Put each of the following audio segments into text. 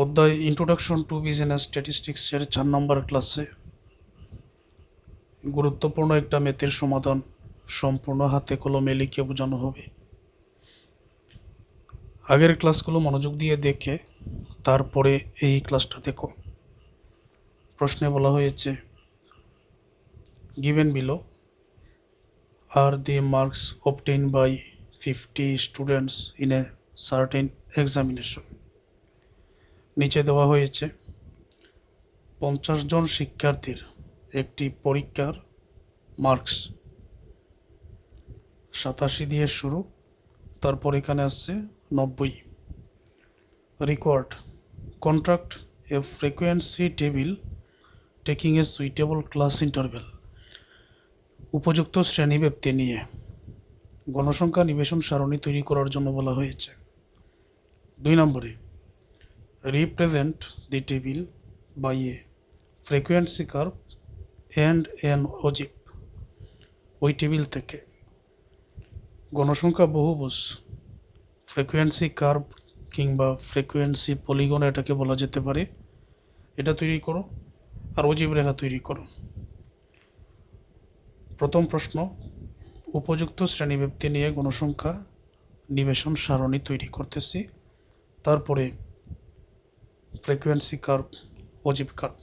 অধ্যায় introduction to business স্ট্যাটিস্টিক্সের 4 নম্বর ক্লাসে গুরুত্বপূর্ণ একটা ম্যাথের সমাধান সম্পূর্ণ হাতে কলমে লিখে বোঝানো হবে। আগের ক্লাসগুলো মনোযোগ দিয়ে দেখে তারপরে এই ক্লাসটা দেখো। প্রশ্নে বলা হয়েছে given below are the marks obtain by 50 students in a certain examination. নিচে দেওয়া হয়েছে 50 জন শিক্ষার্থীর একটি পরীক্ষার মার্কস 87 দিয়ে শুরু, তারপর এখানে আসছে 90। Required contract A frequency table taking a suitable class interval. উপযুক্ত শ্রেণীব্যাপ্তি নিয়ে গণসংখ্যা নিবেশন সারণী তৈরি করার জন্য বলা হয়েছে। 2 নম্বরে represent the table by a frequency curve and an অজিপ। ওই টেবিল থেকে গণসংখ্যা বহুভুজ ফ্রিকোয়েন্সি কার্ভ কিংবা ফ্রিকোয়েন্সি পলিগন এটাকে বলা যেতে পারে, এটা তৈরি করো আর অজীব রেখা তৈরি করো। প্রথম প্রশ্ন, উপযুক্ত শ্রেণীব্যাপ্তি নিয়ে গণসংখ্যা নিবেশন সারণী তৈরি করতেছি, তারপরে ফ্রিকোয়েন্সি কার্ভ, অজীব কার্ভ।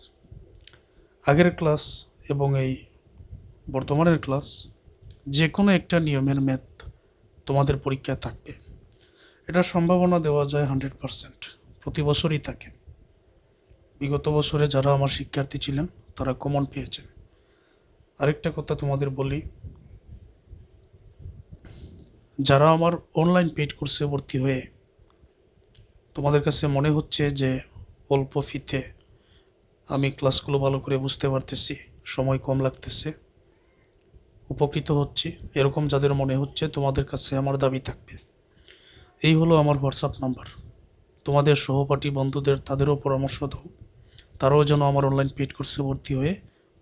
আগের ক্লাস এবং এই বর্তমানের ক্লাস যে কোনো একটা নিয়মের ম্যাথ তোমাদের পরীক্ষায় থাকবে। এটার সম্ভাবনা দেওয়া যায় 100%, প্রতি বছরই থাকে। বিগত বছরে যারা আমার শিক্ষার্থী ছিলেন তারা কমন পেয়েছেন। আরেকটা কথা তোমাদের বলি, যারা আমার অনলাইন পেইড কোর্সে ভর্তি হয়ে তোমাদের কাছে মনে হচ্ছে যে অল্প ফিতে আমি ক্লাসগুলো ভালো করে বুঝতে পারতেছি, সময় কম লাগতেছে, উপকৃত হচ্ছি, এরকম যাদের মনে হচ্ছে তোমাদের কাছে আমার দাবি থাকবে, এই হলো আমার হোয়াটসঅ্যাপ নাম্বার। তোমাদের সহপাঠী বন্ধুদের তাদেরও পরামর্শ দাও, তারাও যেন আমার অনলাইন পেইড কোর্সে ভর্তি হয়ে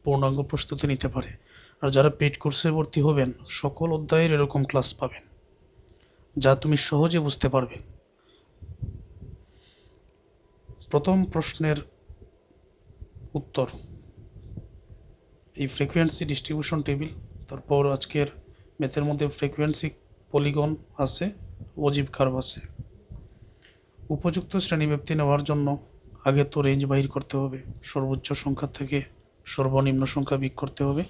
পূর্ণাঙ্গ প্রস্তুতি নিতে পারে। আর যারা পেইড কোর্সে ভর্তি হবেন সকল অধ্যায়ের এরকম ক্লাস পাবেন যা তুমি সহজে বুঝতে পারবে। প্রথম প্রশ্নের উত্তর এই ফ্রিকোয়েন্সি ডিস্ট্রিবিউশন টেবিল, তারপর আজকের ম্যাথের মধ্যে ফ্রিকোয়েন্সি পলিগন আছে, অজীব কার্ভ আছে। উপযুক্ত শ্রেণীব্যাপ্তি নেওয়ার জন্য আগে তো রেঞ্জ বাহির করতে হবে, সর্বোচ্চ সংখ্যা থেকে সর্বনিম্ন সংখ্যা বিয়োগ করতে হবে।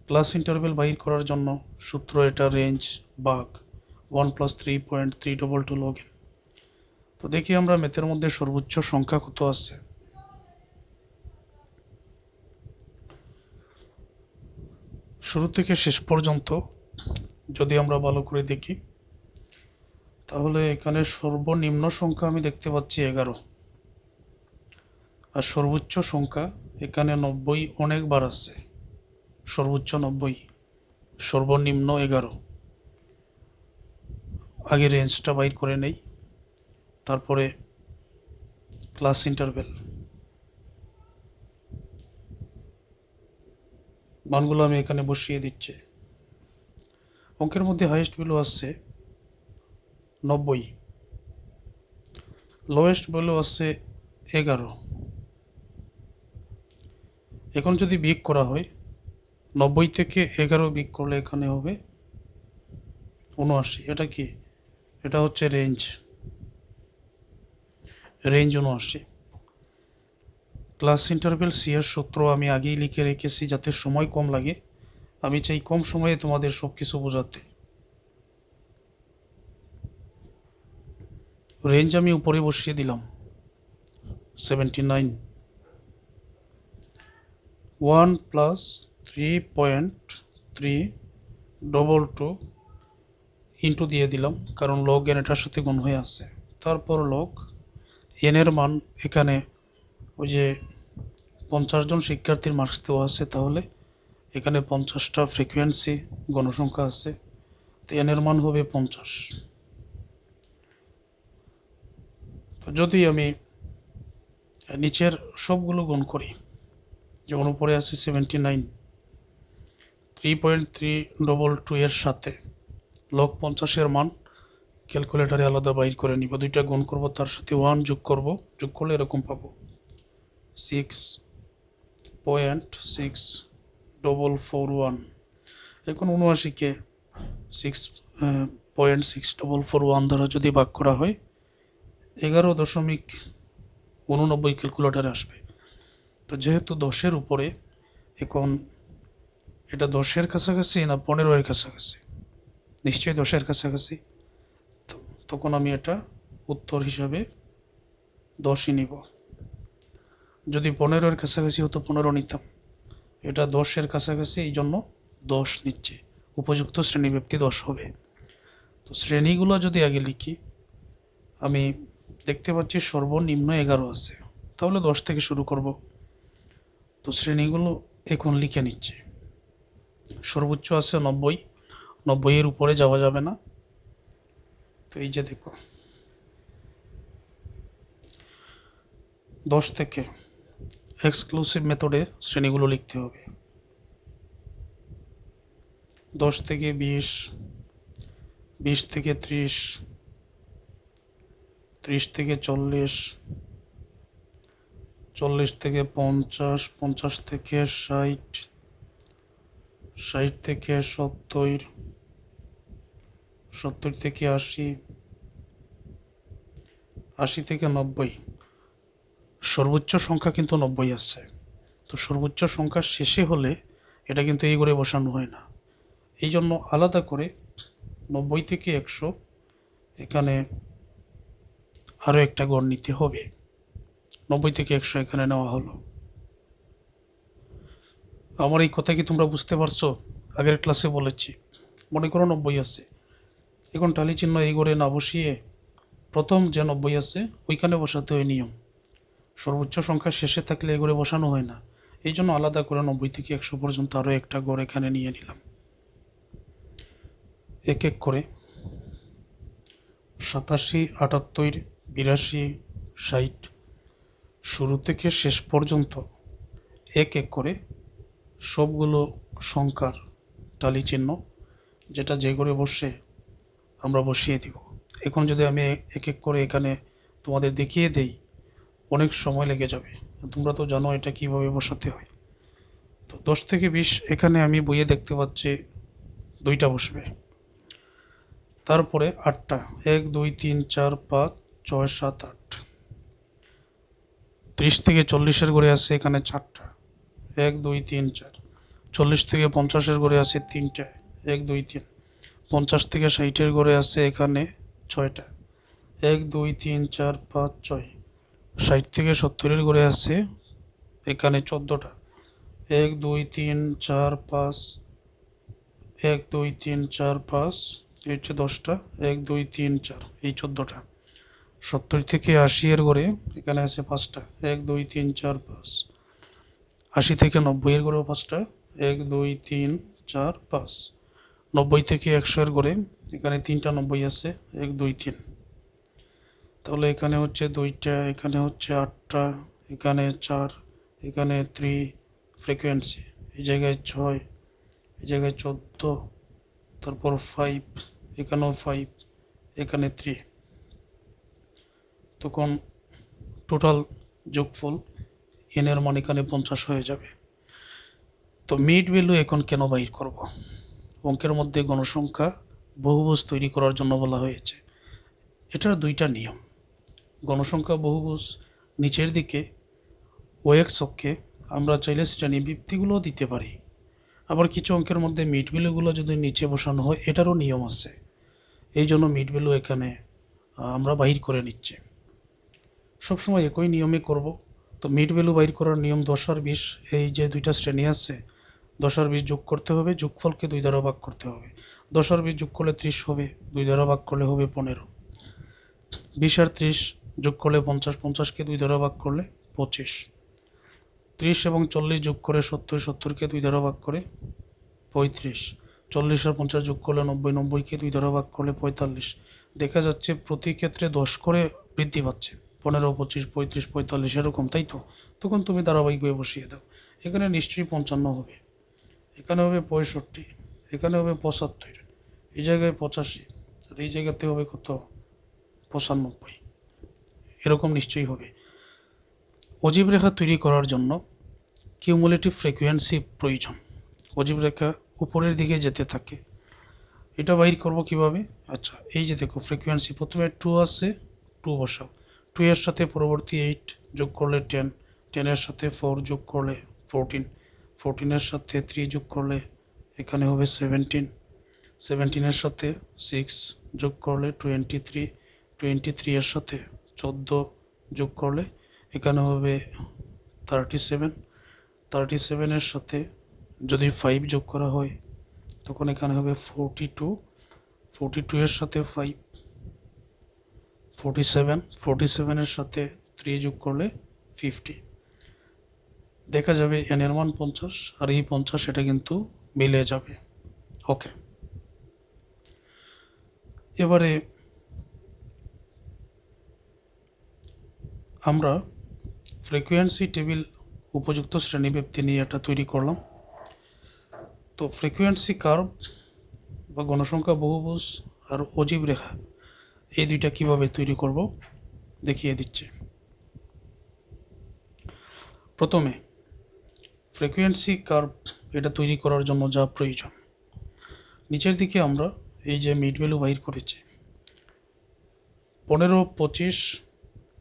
ক্লাস ইন্টারভেল বাহির করার জন্য সূত্র এটা রেঞ্জ ভাগ 1 + 3.322 log n। তো দেখি আমরা ম্যাথের মধ্যে সর্বোচ্চ সংখ্যা কত আছে। শুরু থেকে শেষ পর্যন্ত যদি আমরা ভালো করে দেখি তাহলে এখানে সর্বনিম্ন সংখ্যা আমি দেখতে পাচ্ছি 11, আর সর্বোচ্চ সংখ্যা এখানে 90 অনেকবার আছে। সর্বোচ্চ 90, সর্বনিম্ন 11। আগে রেঞ্জটা বাইর করে নেই, তারপরে ক্লাস ইন্টারভেল মানগুলো আমি এখানে বসিয়ে দিচ্ছি। অঙ্কের মধ্যে হাইয়েস্ট ভ্যালু আসছে 90, লোয়েস্ট ভ্যালু আসছে 11। এখন যদি বিয়োগ করা হয় 90 থেকে 11 বিয়োগ করলে এখানে হবে 79। এটা কি? এটা হচ্ছে রেঞ্জ 79। ক্লাস ইন্টারভেল সি এর সূত্র আমি আগেই লিখে রেখেছি যাতে সময় কম লাগে। আমি চাই কম সময়ে তোমাদের সব কিছু বোঝাতে। রেঞ্জ আমি উপরে বসিয়ে দিলাম 79। 1 + 3.322 ইন্টু দিয়ে দিলাম, কারণ লগ এন এটার সাথে গুণ হয়ে আছে। তারপর লগ এন এর মান এখানে ওই যে 50 জন শিক্ষার্থীর মার্কস দেওয়া আছে, তাহলে এখানে 50টা ফ্রিকোয়েন্সি গণসংখ্যা আছে, তো এন এর মান হবে 50। তো যদি আমি নিচের সবগুলো গুণ করি, যেমন উপরে আছে 79, 3.322 এর সাথে লগ 50 এর মান ক্যালকুলেটারে আলাদা বাইর করে নিব, দুইটা গুণ করব, তার সাথে 1 যোগ করব, যোগ করলে এরকম পাবো 6.6441। এখন 79কে 6.6441 দ্বারা যদি ভাগ করা হয় 11.89 ক্যালকুলেটারে আসবে। তো যেহেতু 10-এর উপরে, এখন এটা 10-এর কাছাকাছি না 15-এর কাছাকাছি, নিশ্চয়ই 10-এর কাছাকাছি। তখন আমি এটা উত্তর হিসাবে 10ই নিব। যদি 15-এর কাছাকাছি হতো 15 নিতাম, এটা 10-এর কাছাকাছি, এই জন্য 10 নিচ্ছে, উপযুক্ত শ্রেণীব্যাপ্তি 10 হবে। তো শ্রেণীগুলো যদি আগে লিখি, আমি দেখতে পাচ্ছি সর্বনিম্ন 11 আছে, তাহলে 10 থেকে শুরু করব। তো শ্রেণীগুলো এখন লিখে নিচ্ছে। সর্বোচ্চ আছে 90, 90-এর উপরে যাওয়া যাবে না। তো এই যে দেখো, 10 থেকে এক্সক্লুসিভ মেথডে শ্রেণীগুলো লিখতে হবে। 10 থেকে 20, 20 থেকে 30, 30 থেকে 40, 40 থেকে 50, 50 থেকে 60, 60 থেকে 70, 70 থেকে 80, 80 থেকে 90। সর্বোচ্চ সংখ্যা কিন্তু 90 আছে। তো সর্বোচ্চ সংখ্যা শেষে হলে এটা কিন্তু এই করে বসানো হয় না, এই জন্য আলাদা করে 90 থেকে 100 এখানে আরও একটা গড় নিতে হবে। 90 থেকে 100 এখানে নেওয়া হলো। আমার এই কথা কি তোমরা বুঝতে পারছো? আগের ক্লাসে বলেছি, মনে করো 90 আছে, এখন টালি চিহ্ন এই গড়ে না বসিয়ে প্রথম যে 90 আছে ওইখানে বসাতে হয় নিয়ম। সর্বোচ্চ সংখ্যা শেষে থাকলে এই গড়ে বসানো হয় না, এই জন্য আলাদা করে 90 থেকে 100 পর্যন্ত আরও একটা গড় এখানে নিয়ে নিলাম। এক এক করে 87, 78, 82, 60 শুরু থেকে শেষ পর্যন্ত এক এক করে সবগুলো সংখ্যার টালি চিহ্ন যেটা যে করে বসে আমরা বসিয়ে দিব। এখন যদি আমি এক এক করে এখানে তোমাদের দেখিয়ে দেই, অনেক সময় লেগে যাবে। তোমরা তো জানো এটা কিভাবে বসাতে হয়। তো 10 থেকে 20 এখানে আমি বইয়ে দেখতে পাচ্ছি 2টা বসবে। তারপরে 8টা, 1, 2, 3, 4, 5, 6, 7, 8। 30 থেকে 40-এর ঘরে আছে এখানে 4টা, 1, 2, 3, 4। 40 থেকে 50-এর ঘরে আছে 3টা, 1, 2, 3। 50 থেকে 60-এর ঘরে আছে এখানে 6টা, 1, 2, 3, 4, 5, 6। 60 থেকে 70-এর ঘরে আছে এখানে 14টা, 1, 2, 3, 4, 5, 1, 2, 3, 4, 5, এই হচ্ছে 10টা, 1, 2, 3, 4, এই 14টা। 70 থেকে 80-এর ঘরে এখানে আছে 5টা, 1, 2, 3, 4, 5। 80 থেকে 90-এর ঘরেও 5টা, 1, 2, 3, 4, 5। 90 থেকে 100-এর ঘরে এখানে 3টা 90 আছে, 1, 2, 3। তাহলে এখানে হচ্ছে 2টা, এখানে হচ্ছে 8টা, এখানে 4, এখানে 3 ফ্রিকোয়েন্সি, এই জায়গায় 6, এই জায়গায় 14, তারপর 5, এখানেও 5, এখানে 3। তখন টোটাল যোগফল এনের মান এখানে 50 হয়ে যাবে। তো মিড ভ্যালু এখন কেন বাইর করব? অঙ্কের মধ্যে গণসংখ্যা বহুভুজ তৈরি করার জন্য বলা হয়েছে। এটার 2টা নিয়ম। গণসংখ্যা বহুভুজ নিচের দিকে ওএক্স অক্ষে আমরা চাইলে শ্রেণীবৃত্তিগুলোও দিতে পারি, আবার কিছু অঙ্কের মধ্যে মিড ভ্যালুগুলো যদি নিচে বসানো হয় এটারও নিয়ম আছে, এই জন্য মিড ভ্যালু এখানে আমরা বাহির করে নিচ্ছি। সবসময় একই নিয়মে করব। তো মিড ভ্যালু বাইর করার নিয়ম 10 আর 20, এই যে 2টা শ্রেণী আছে 10 আর 20 যোগ করতে হবে, যোগফলকে 2 দ্বারা ভাগ করতে হবে। 10 আর 20 যোগ করলে 30 হবে, 2 দ্বারা ভাগ করলে হবে 15। 20 আর 30 যোগ করলে 50, 50-কে 2 দ্বারা ভাগ করলে 25। 30 এবং 40 যোগ করে 70, 70-কে 2 দ্বারা ভাগ করে 35। 40 আর 50 যোগ করলে 90, 90-কে 2 দ্বারা ভাগ করলে 45। দেখা যাচ্ছে প্রতি ক্ষেত্রে 10 করে বৃদ্ধি পাচ্ছে, 15, 25, 35, 45 এরকম, তাই তো? তখন তুমি ধারাবাহিকভাবে বসিয়ে দাও। এখানে নিশ্চয়ই 55 হবে, এখানে হবে 65, এখানে হবে 75, এই জায়গায় 85, আর এই জায়গাতে হবে কত, 95, এরকম নিশ্চয়ই হবে। অজীব রেখা তৈরি করার জন্য কিউমুলেটিভ ফ্রিকোয়েন্সি প্রয়োজন। অজীব রেখা উপরের দিকে যেতে থাকে। এটা বাইর করব কিভাবে? আচ্ছা, এই যে দেখো ফ্রিকোয়েন্সি, প্রথমে 2 আছে, 2 বসাও। 2 এর সাথে পরবর্তী 8 যোগ করলে 10, 10 এর সাথে 4 যোগ করলে 14, 14 এর সাথে 3 যোগ করলে এখানে হবে 17, 17 এর সাথে 6 যোগ করলে 23, 23 এর সাথে 14 যোগ করলে এখানে হবে 37, 37 এর সাথে যদি 5 যোগ করা হয় তখন এখানে হবে 42, 42 এর সাথে 5 47, 47 এর সাথে 3 যোগ করলে 50। দেখা যাবে এন এর মান 50 আর এই 50 এটা কিন্তু মিলে যাবে। ওকে, এবারে আমরা ফ্রিকোয়েন্সি টেবিল উপযুক্ত শ্রেণীব্যক্তি নিয়ে এটা তৈরি করলাম। তো ফ্রিকোয়েন্সি কার্ভ বা গণসংখ্যা বহুভুজ আর অজীব রেখা, এই দুইটা কিভাবে তৈরি করব দেখিয়ে দিচ্ছি। প্রথমে ফ্রিকোয়েন্সি কার্ভ এটা তৈরি করার জন্য যা প্রয়োজন, নিচের দিকে আমরা এই যে মিড ভ্যালু বাইর করেছি 15, 25,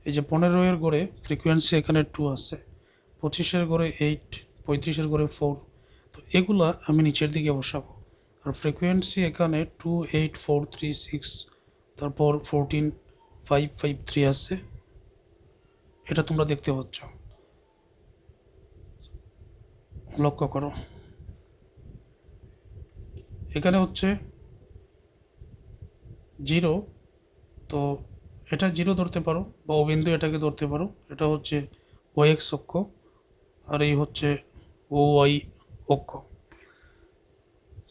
এই যে 15 এর গড়ে ফ্রিকোয়েন্সি এখানে 2 আছে, 25 এর গড়ে 8, 35 এর গড়ে 4, তো এগুলা আমি নিচের দিকে বসাবো। আর ফ্রিকোয়েন্সি এখানে 2, 8, 4, 3, 6, তারপর 14, 5, 5, 3 আছে, এটা তোমরা দেখতে পাচ্ছ, লক্ষ্য করো। এখানে হচ্ছে 0, তো এটা 0 ধরতে পারো বা অবিন্দু এটাকে ধরতে পারো। এটা হচ্ছে OX অক্ষ আর এই হচ্ছে OY অক্ষ।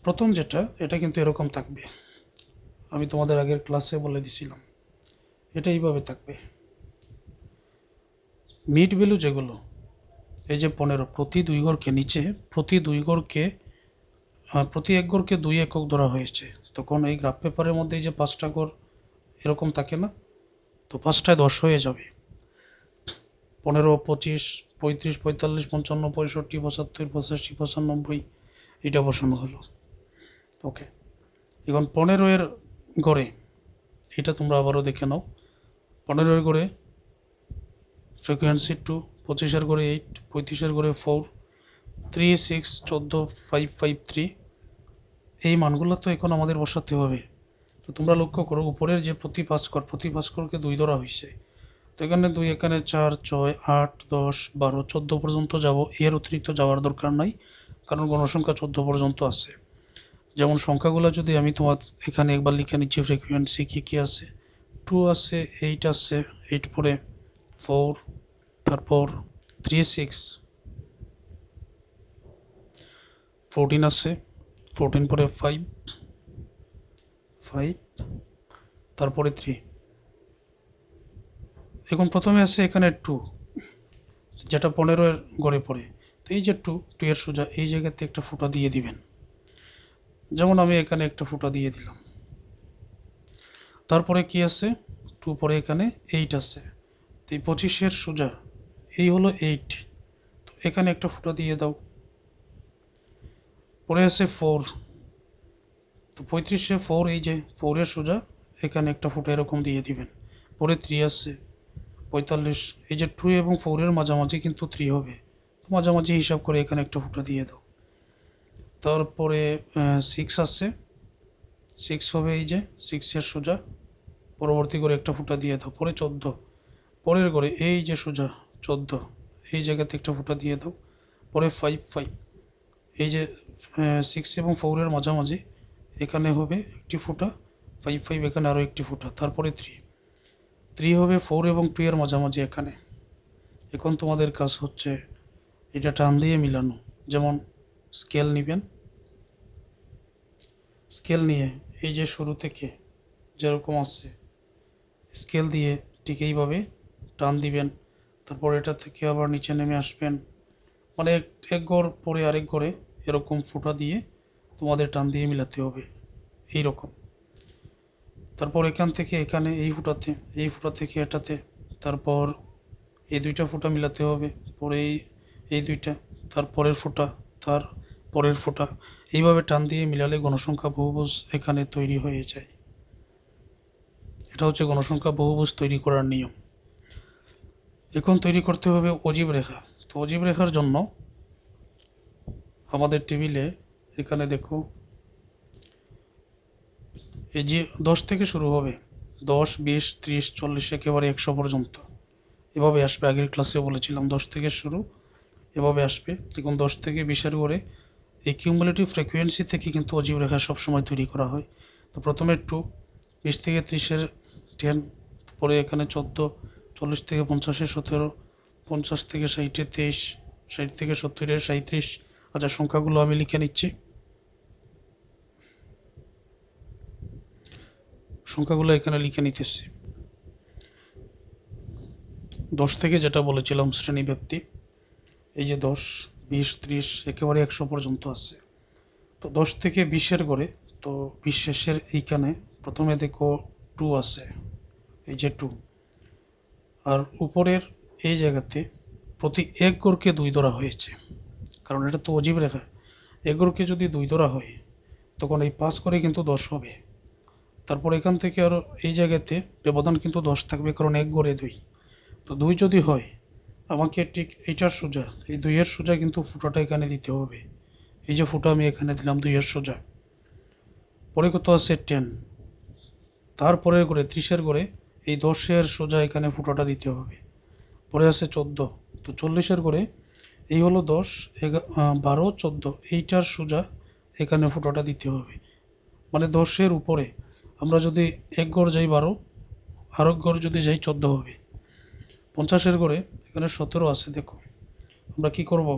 প্রথম যেটা, এটা কিন্তু এরকম থাকবে, আমি তোমাদের আগের ক্লাসে বলে দিছিলাম, এটা এইভাবে থাকবে। মিড ভ্যালু যেগুলো, এই যে 15, প্রতি 2 ঘরকে নিচে, প্রতি 2 ঘরকে প্রতি 1 ঘরকে 2 একক ধরা হয়েছে, তখন এই গ্রাফ পেপারের মধ্যে এই যে 5টা ঘর এরকম থাকে না, তো 5টায় 10 হয়ে যাবে। 15, 25, 35, 45, 55, 65, 75, 85, 95, এটা বসানো হলো। ওকে, এখন 15 এর গড়ে, এটা তোমরা আবারও দেখে নাও, 15 এর গড়ে ফ্রিকোয়েন্সি 2, 25 এর গড়ে 8, 35 এর গড়ে 4, 3, 6, 14, 5, 5, 3, এই মানগুলো তো এখন আমাদের বসাতে হবে। তো তোমরা লক্ষ্য করো উপরের যে প্রতি 5 ঘর, প্রতি 5 ঘরকে 2 ধরা হয়েছে, তো এখানে 2, এখানে 4, 6, 8, 10, 12, 14 পর্যন্ত যাব, এর অতিরিক্ত যাওয়ার দরকার নাই, কারণ গণসংখ্যা 14 পর্যন্ত আছে। যেমন সংখ্যাগুলো যদি আমি তোমার এখানে একবার লিখে নিচ্ছি, ফ্রিকোয়েন্সি কী কী আছে, 2 আছে, 8 আছে, 8 পরে 4, তারপর 3, 6, 14 আছে, 14 পরে 5, 5, তারপরে 3। এখন প্রথমে আছে এখানে 2, যেটা 15 এর গড়ে পড়ে, তো এই যে 2 এর সোজা এই জায়গাতে একটা ফুটা দিয়ে দিবেন, যেমন আমি এখানে একটা ফুটা দিয়ে দিলাম। তারপরে কি আছে, 2 পরে এখানে 8 আছে, তো এই 25 এর সোজা এই হলো 8, তো এখানে একটা ফুটা দিয়ে দাও। পরে আছে 4, তো 35-এ 4, এই যে 4 এর সোজা এখানে একটা ফুটা এরকম দিয়ে দিবেন। পরে 3 আছে, 45, এই যে 2 এবং 4 এর মাঝামাঝি কিন্তু 3 হবে, তো মাঝামাঝি হিসাব করে এখানে একটা ফুটা দিয়ে দাও। তারপরে 6 আছে, 6 হবে এই যে 6 এর সোজা পরবর্তী করে একটা ফুটা দিয়ে দাও। পরে 14, পরের করে এই যে সোজা 14, এই জায়গাতে একটা ফুটা দিয়ে দাও। পরে 5, 5, এই যে 6 এবং 4 এর মাঝামাঝি এখানে হবে একটি ফুটা, 5, 5 এখানে আরও একটি ফুটা। তারপরে 3, 3 হবে 4 এবং 2 এর মাঝামাঝি এখানে। এখন তোমাদের কাজ হচ্ছে এটা টান দিয়ে মিলানো, যেমন স্কেল নেবেন, স্কেল নিয়ে এই যে শুরু থেকে যেরকম আসছে স্কেল দিয়ে ঠিক এইভাবে টান দিবেন, তারপর এটা থেকে আবার নিচে নেমে আসবেন, মানে এক ঘর পরে আরেক ঘরে এরকম ফুটা দিয়ে তোমাদের টান দিয়ে মিলাতে হবে এই রকম। তারপর এখান থেকে এখানে এই ফুটাতে, এই ফুটা থেকে এটাতে, তারপর এই দুইটা ফুটা মিলাতে হবে, পরে এই দুইটা, তার পরের ফুটা, তার পরের ফুটা, এইভাবে টান দিয়ে মিলালে গণসংখ্যা বহুভুজ এখানে তৈরি হয়ে যায়। এটা হচ্ছে গণসংখ্যা বহুভুজ তৈরি করার নিয়ম। এখন তৈরি করতে হবে অজীব রেখা। তো অজীব রেখার জন্য আমাদের টেবিলে এখানে দেখো, এই যে 10 থেকে শুরু হবে, 10, 20, 30, 40 একেবারে 100 পর্যন্ত এভাবে আসবে। আগের ক্লাসে বলেছিলাম 10 থেকে শুরু, এভাবে আসবে। এখন 10 থেকে 20-এর করে এই কিউমুলেটিভ ফ্রিকোয়েন্সি থেকে কিন্তু অজীব রেখা সবসময় তৈরি করা হয়। তো প্রথমে 2, 20 থেকে 30-এর 10, পরে এখানে 14, 40 থেকে 50-এর 17, 50 থেকে 60-এর 23, 60 থেকে 70-এর 37। আচ্ছা, সংখ্যাগুলো আমি লিখে নিচ্ছি। সংখ্যাগুলো এখানে লিখে নিতেছি। 10 থেকে যেটা বলেছিলাম শ্রেণী ব্যাপ্তি, এই যে 10, 20, 30 একেবারে 100 পর্যন্ত আছে। তো 10 থেকে 20-এর করে, তো 20 শেষের এইখানে প্রথমে দেখো 2 আছে, এই যে 2, আর উপরের এই জায়গাতে প্রতি এক গড়কে 2 ধরা হয়েছে, কারণ এটা তো অজীব রেখা। এক গড়কে যদি 2 ধরা হয় তখন এই 5 করে কিন্তু 10 হবে। তারপর এখান থেকে আরও এই জায়গাতে ব্যবধান কিন্তু 10 থাকবে, কারণ এক গড়ে 2। তো 2 যদি হয়, আমাকে ঠিক এইটার সোজা, এই 2-এর সোজা কিন্তু ফুটাটা এখানে দিতে হবে। এই যে ফুটা আমি এখানে দিলাম 2-এর সোজা। পরে কত আছে 10, তারপরের করে 30-এর করে এই 10-এর সোজা এখানে ফুটাটা দিতে হবে। পরে আছে 14, তো 40-এর করে এই হলো 10, 12, 14, এইটার সোজা এখানে ফুটাটা দিতে হবে। মানে 10-এর উপরে আমরা যদি এক গড় যাই 12, আর এক গড় যদি যাই 14 হবে। 50-এর করে এখানে 17 আছে, দেখো আমরা কি করব,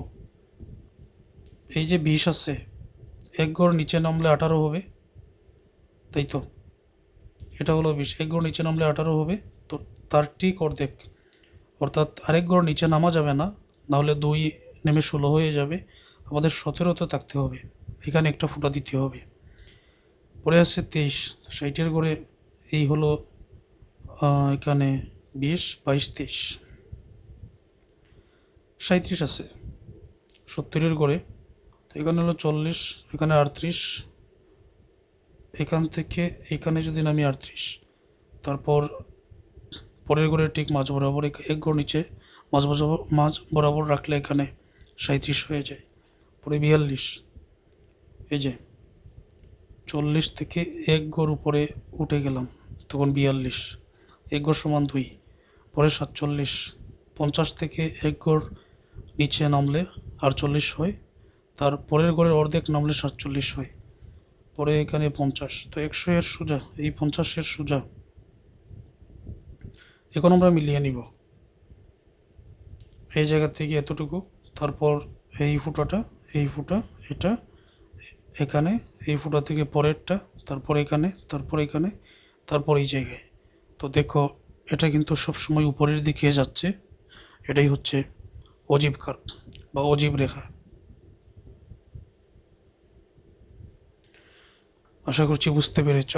এই যে 20 আছে, এক গড় নিচে নামলে 18 হবে, তাই তো এটা হলো 20, এক গড় নিচে নামলে 18 হবে। তো তার ঠিক অর্ধেক, অর্থাৎ আরেক গড় নিচে নামা যাবে না, নাহলে 2 নেমে 16 হয়ে যাবে। আমাদের 17তে থাকতে হবে, এখানে একটা ফুটা দিতে হবে। পরে আছে 23, 60-এর করে এই হলো এখানে 20, 22, 23, 37 আছে। 70-এর করে, তো এখানে হলো 40, এখানে 38, এখান থেকে এখানে যদি নামি 38, তারপর পরের ঘরে ঠিক মাঝ বরাবর এক ঘর নিচে মাঝ বরাবর রাখলে এখানে 37 হয়ে যায়। পরে 42, এই যে 40 থেকে এক ঘর উপরে উঠে গেলাম, তখন 42, এক ঘর সমান 2। পরে 47, 50 থেকে এক ঘর নিচে নামলে 48 হয়, তার পরের ঘরের অর্ধেক নামলে 47 হয়। পরে এখানে 50, তো 100-এর সোজা, এই 50-এর সোজা এখন আমরা মিলিয়ে নিব এই জায়গা থেকে এতটুকু, তারপর এই ফুটাটা, এই ফুটা, এটা এখানে, এই ফুটা থেকে পরেরটা, তারপর এখানে, তারপর এখানে, তারপর এই জায়গায়। তো দেখো এটা কিন্তু সবসময় উপরের দিকে যাচ্ছে, এটাই হচ্ছে অজীব কার্ভ বা অজীব রেখা। আশা করছি বুঝতে পেরেছ।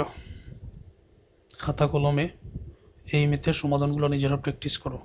খাতা কলমে এই ম্যাথের সমাধানগুলো নিজেরা প্র্যাকটিস করো।